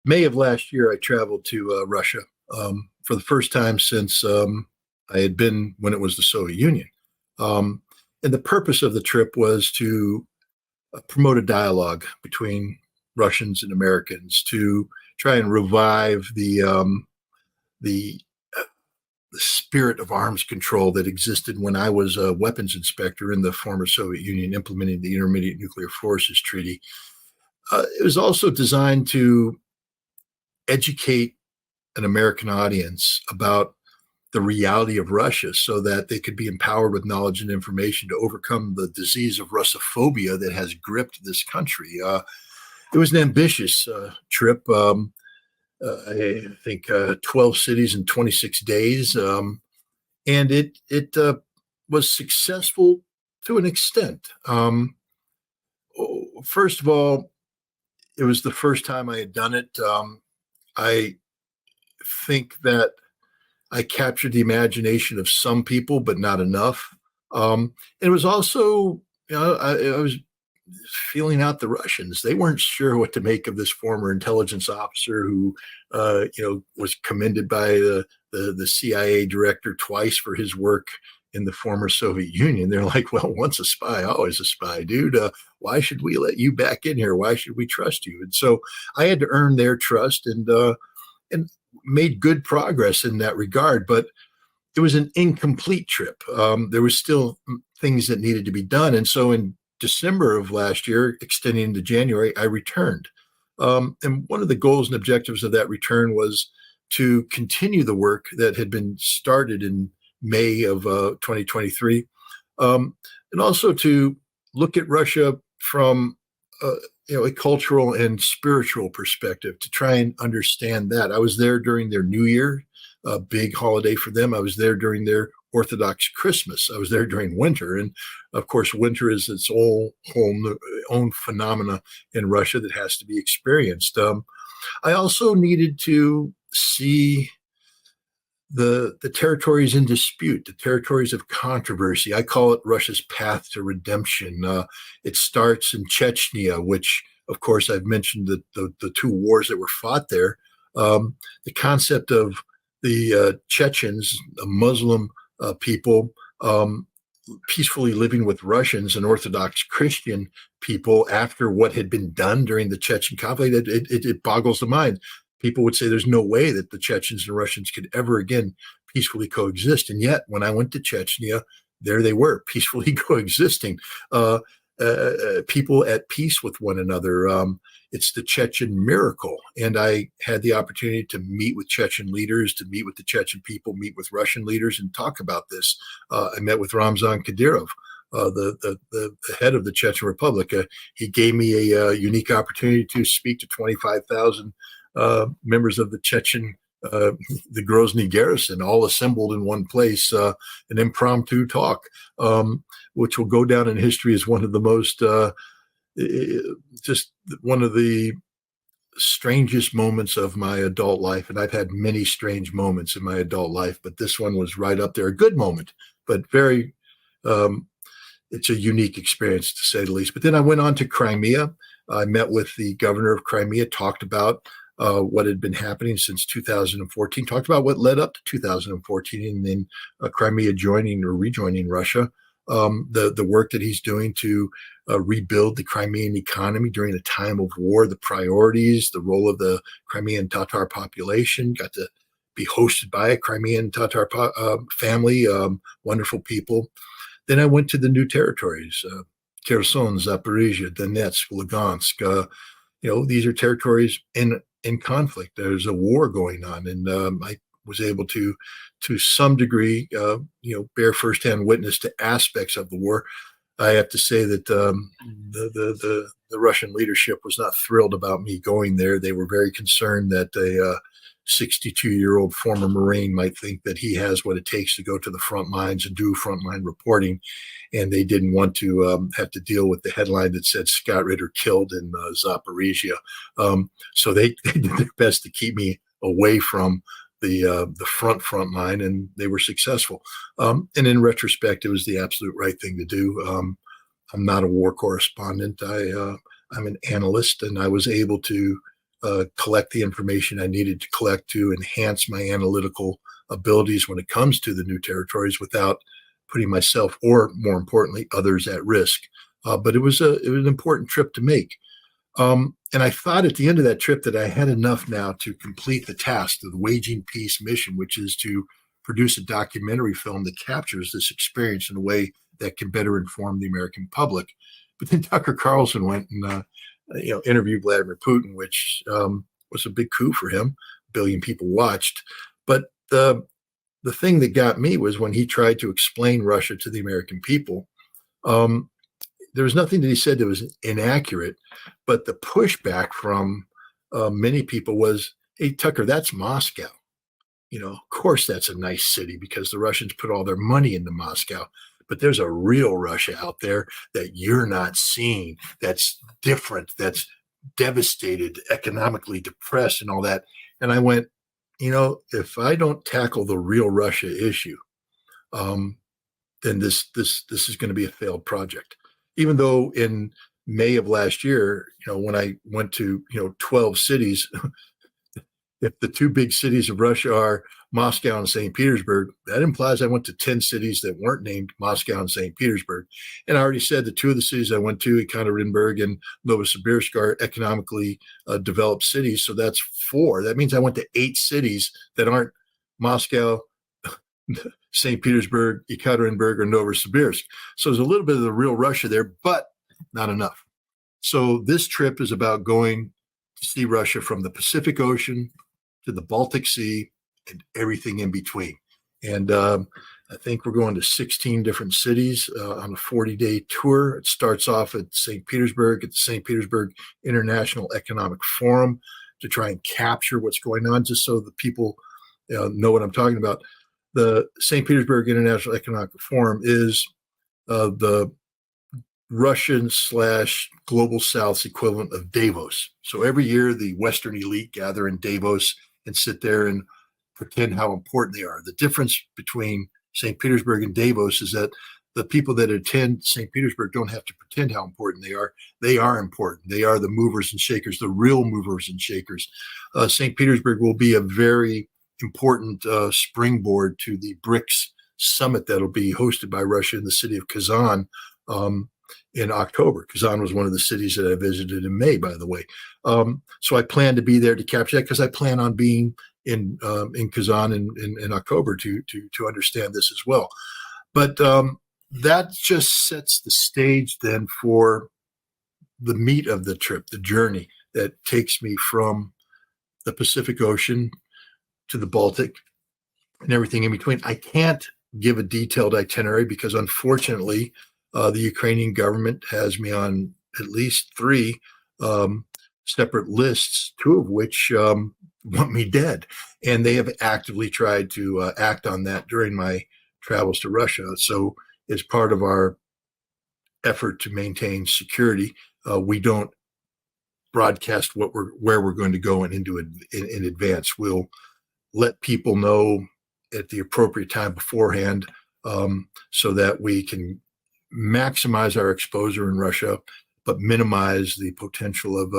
May of last year, I traveled to Russia for the first time since I had been when it was the Soviet Union. Um, and the purpose of the trip was to promote a dialogue between Russians and Americans to try and revive the, uh, the spirit of arms control that existed when I was a weapons inspector in the former Soviet Union implementing the Intermediate Nuclear Forces Treaty. It was also designed to educate an American audience about the reality of Russia so that they could be empowered with knowledge and information to overcome the disease of Russophobia that has gripped this country. It was an ambitious trip. I think 12 cities in 26 days. And it was successful to an extent. First of all, it was the first time I had done it. I think that I captured the imagination of some people, but not enough. And it was also, I was feeling out the Russians. They weren't sure what to make of this former intelligence officer who, was commended by the CIA director twice for his work in the former Soviet Union. They're like, well, once a spy, always a spy, dude. Why should we let you back in here? Why should we trust you? And so I had to earn their trust and made good progress in that regard. But it was an incomplete trip. There was still things that needed to be done. And so in December of last year, extending into January, I returned. And one of the goals and objectives of that return was to continue the work that had been started in May of 2023, and also to look at Russia from uh, a cultural and spiritual perspective to try and understand that. I was there during their New Year, a big holiday for them. I was there during their Orthodox Christmas. I was there during winter, and of course, winter is its own phenomena in Russia that has to be experienced. I also needed to see the territories in dispute, the territories of controversy. I call it Russia's path to redemption. It starts in Chechnya, which, of course, I've mentioned the two wars that were fought there. The concept of the Chechens, a Muslim people, peacefully living with Russians and Orthodox Christian people after what had been done during the Chechen conflict, it boggles the mind. People would say there's no way that the Chechens and Russians could ever again peacefully coexist. And yet, when I went to Chechnya, there they were, peacefully coexisting, people at peace with one another. It's the Chechen miracle. And I had the opportunity to meet with Chechen leaders, to meet with the Chechen people, meet with Russian leaders, and talk about this. I met with Ramzan Kadyrov, the head of the Chechen Republic. He gave me a unique opportunity to speak to 25,000 members of the Chechen, the Grozny garrison, all assembled in one place, an impromptu talk, which will go down in history as one of the most, just one of the strangest moments of my adult life. And I've had many strange moments in my adult life, but this one was right up there. A good moment, but very, it's a unique experience to say the least. But then I went on to Crimea. I met with the governor of Crimea, talked about what had been happening since 2014, talked about what led up to 2014, and then Crimea joining or rejoining Russia, the work that he's doing to rebuild the Crimean economy during a time of war, the priorities, the role of the Crimean Tatar population. Got to be hosted by a Crimean Tatar family, wonderful people. Then I went to the new territories, Kherson, Zaporizhia, Donetsk, Lugansk. These are territories in conflict. There's a war going on, and I was able to some degree, bear firsthand witness to aspects of the war. I have to say that the Russian leadership was not thrilled about me going there. They were very concerned that a 62-year-old former Marine might think that he has what it takes to go to the front lines and do frontline reporting, and they didn't want to have to deal with the headline that said Scott Ritter killed in Zaporizhia. So they did their best to keep me away from the front line, and they were successful. And in retrospect, it was the absolute right thing to do. I'm not a war correspondent. I'm an analyst, and I was able to collect the information I needed to collect to enhance my analytical abilities when it comes to the new territories without putting myself or, more importantly, others at risk. But it was an important trip to make. And I thought at the end of that trip that I had enough now to complete the task of the Waging Peace mission, which is to produce a documentary film that captures this experience in a way that can better inform the American public. But then Tucker Carlson went and interviewed Vladimir Putin, which was a big coup for him. A billion people watched. But the thing that got me was when he tried to explain Russia to the American people. There was nothing that he said that was inaccurate, but the pushback from many people was, "Hey, Tucker, that's Moscow. Of course that's a nice city because the Russians put all their money into Moscow. But there's a real Russia out there that you're not seeing, that's different, that's devastated, economically depressed and all that." And I went, if I don't tackle the real Russia issue, then this is going to be a failed project. Even though in May of last year, when I went to 12 cities, if the two big cities of Russia are Moscow and St. Petersburg, that implies I went to 10 cities that weren't named Moscow and St. Petersburg. And I already said the two of the cities I went to, Ekaterinburg and Novosibirsk, are economically developed cities. So that's 4. That means I went to 8 cities that aren't Moscow, St. Petersburg, Ekaterinburg, or Novosibirsk. So there's a little bit of the real Russia there, but not enough. So this trip is about going to see Russia from the Pacific Ocean to the Baltic Sea and everything in between. And I think we're going to 16 different cities on a 40-day tour. It starts off at St. Petersburg, at the St. Petersburg International Economic Forum, to try and capture what's going on, just so the people know what I'm talking about. The St. Petersburg International Economic Forum is the Russian/Global South's equivalent of Davos. So every year, the Western elite gather in Davos and sit there and pretend how important they are. The difference between St. Petersburg and Davos is that the people that attend St. Petersburg don't have to pretend how important they are. They are important. They are the movers and shakers, the real movers and shakers. St. Petersburg will be a very important springboard to the BRICS summit that'll be hosted by Russia in the city of Kazan in October. Kazan was one of the cities that I visited in May, by the way. So I plan to be there to capture that because I plan on being in Kazan in October to understand this as well. But that just sets the stage then for the meat of the trip, the journey that takes me from the Pacific Ocean to the Baltic and everything in between. I can't give a detailed itinerary because, unfortunately, the Ukrainian government has me on at least 3 separate lists, 2 of which want me dead. And they have actively tried to act on that during my travels to Russia. So as part of our effort to maintain security, we don't broadcast where we're going to go and into it in advance. We'll let people know at the appropriate time beforehand, so that we can maximize our exposure in Russia, but minimize the potential of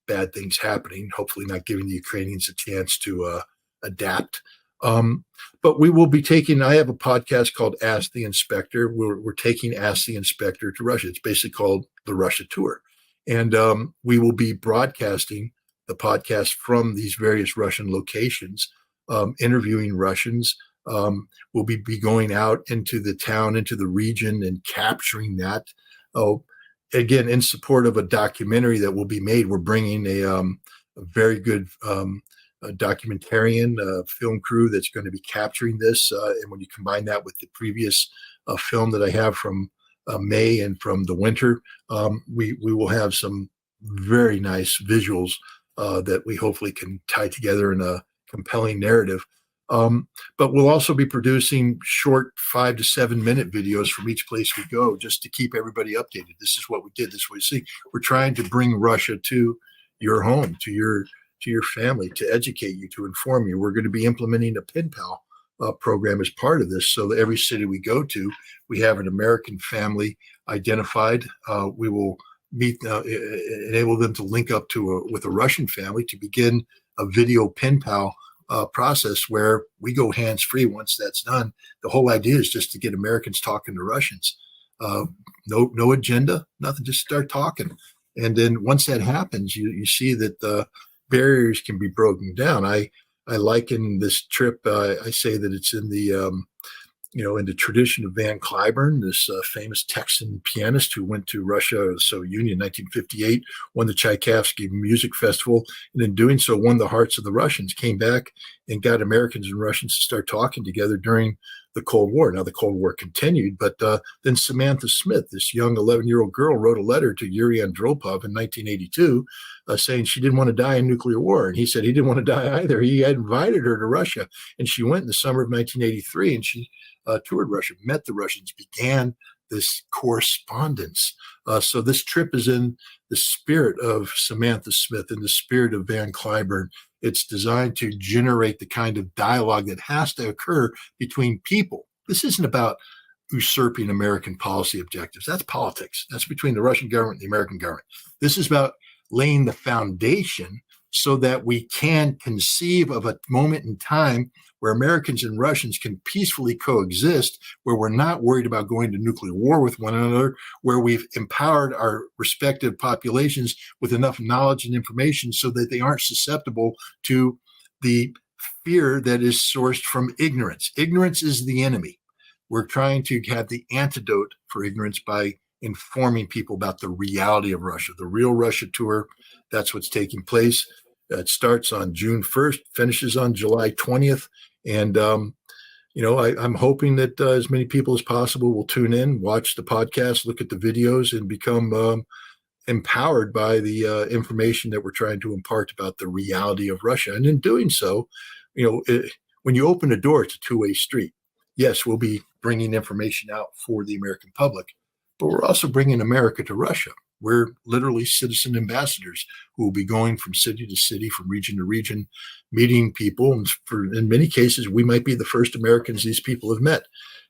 bad things happening, hopefully not giving the Ukrainians a chance to adapt. But we will be I have a podcast called Ask the Inspector. We're taking Ask the Inspector to Russia. It's basically called the Russia Tour. And we will be broadcasting the podcast from these various Russian locations, interviewing Russians. We'll be going out into the town, into the region, and capturing that. Again, in support of a documentary that will be made, we're bringing a very good documentarian film crew that's going to be capturing this. And when you combine that with the previous film that I have from May and from the winter, we will have some very nice visuals that we hopefully can tie together in a compelling narrative. But we'll also be producing short 5 to 7 minute videos from each place we go, just to keep everybody updated. This is what we did. This is what we see. We're trying to bring Russia to your home, to your family, to educate you, to inform you. We're going to be implementing a pen pal program as part of this, so that every city we go to, we have an American family identified. We will enable them to link up with a Russian family to begin a video pen pal process where we go hands free. Once that's done, the whole idea is just to get Americans talking to Russians. No agenda, nothing. Just start talking, and then once that happens, you see that the barriers can be broken down. I liken this trip. I say that it's in the in the tradition of Van Cliburn, this famous Texan pianist who went to Russia, the Soviet Union in 1958, won the Tchaikovsky Music Festival, and in doing so won the hearts of the Russians, came back and got Americans and Russians to start talking together during the Cold War. Now, the Cold War continued, but then Samantha Smith, this young 11-year-old girl, wrote a letter to Yuri Andropov in 1982 saying she didn't want to die in nuclear war. And he said he didn't want to die either. He had invited her to Russia, and she went in the summer of 1983, and she toured Russia, met the Russians, began this correspondence. So this trip is in the spirit of Samantha Smith, in the spirit of Van Cliburn. It's designed to generate the kind of dialogue that has to occur between people. This isn't about usurping American policy objectives. That's politics. That's between the Russian government and the American government. This is about laying the foundation so that we can conceive of a moment in time where Americans and Russians can peacefully coexist, where we're not worried about going to nuclear war with one another, where we've empowered our respective populations with enough knowledge and information so that they aren't susceptible to the fear that is sourced from ignorance. Ignorance is the enemy. We're trying to have the antidote for ignorance by informing people about the reality of Russia, the real Russia tour. That's what's taking place. It starts on June 1st, finishes on July 20th. And, I'm hoping that as many people as possible will tune in, watch the podcast, look at the videos, and become empowered by the information that we're trying to impart about the reality of Russia. And in doing so, when you open a door, it's a two-way street. Yes, we'll be bringing information out for the American public, but we're also bringing America to Russia. We're literally citizen ambassadors who will be going from city to city, from region to region, meeting people. And in many cases, we might be the first Americans these people have met.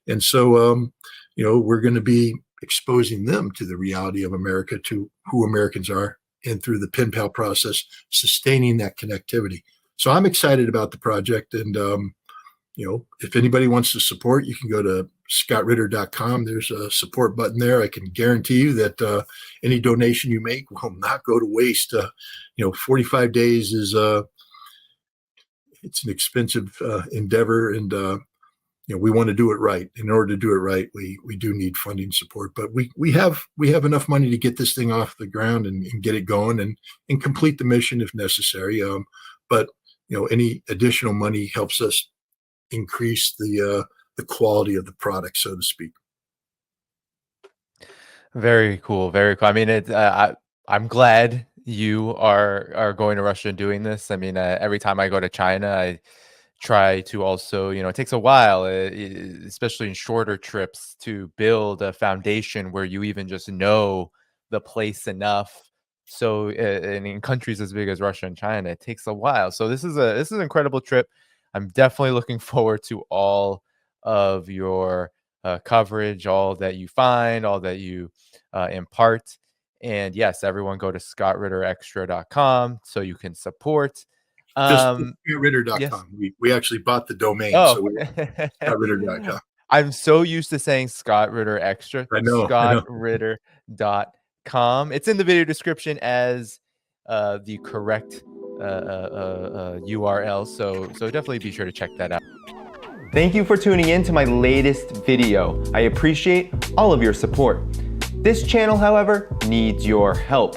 And so, we're going to be exposing them to the reality of America, to who Americans are, and through the pen pal process, sustaining that connectivity. So I'm excited about the project. And, if anybody wants to support, you can go to scottritter.com. There's a support button there. I can guarantee you that any donation you make will not go to waste. 45 days is it's an expensive endeavor, and we want to do it right. In order to do it right, we do need funding support. But we have enough money to get this thing off the ground and get it going and complete the mission if necessary. But any additional money helps us increase the quality of the product, so to speak. Very cool. Very cool. I mean, I'm glad you are going to Russia and doing this. I mean, every time I go to China, I try to also, it takes a while, especially in shorter trips, to build a foundation where you even just know the place enough. So and in countries as big as Russia and China, it takes a while. So this is an incredible trip. I'm definitely looking forward to all of your coverage, all that you find, all that you impart. And yes, everyone go to scottritterextra.com so you can support. Just scottritter.com. Yes. We actually bought the domain. So scottritter.com. I'm so used to saying Scott Ritter Extra. I know. Scottritter.com. It's in the video description as the correct URL, so definitely be sure to check that out. Thank you for tuning in to my latest video. I appreciate all of your support. This channel, however, needs your help.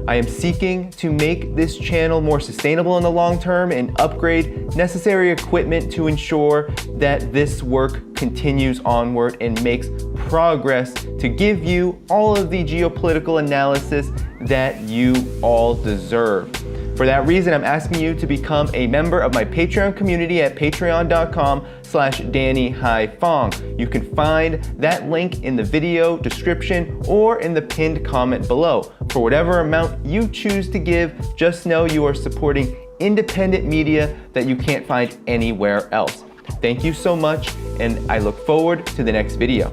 I am seeking to make this channel more sustainable in the long term and upgrade necessary equipment to ensure that this work continues onward and makes progress to give you all of the geopolitical analysis that you all deserve. For that reason, I'm asking you to become a member of my Patreon community at patreon.com/DannyHaiFong. You can find that link in the video description or in the pinned comment below. For whatever amount you choose to give, just know you are supporting independent media that you can't find anywhere else. Thank you so much, and I look forward to the next video.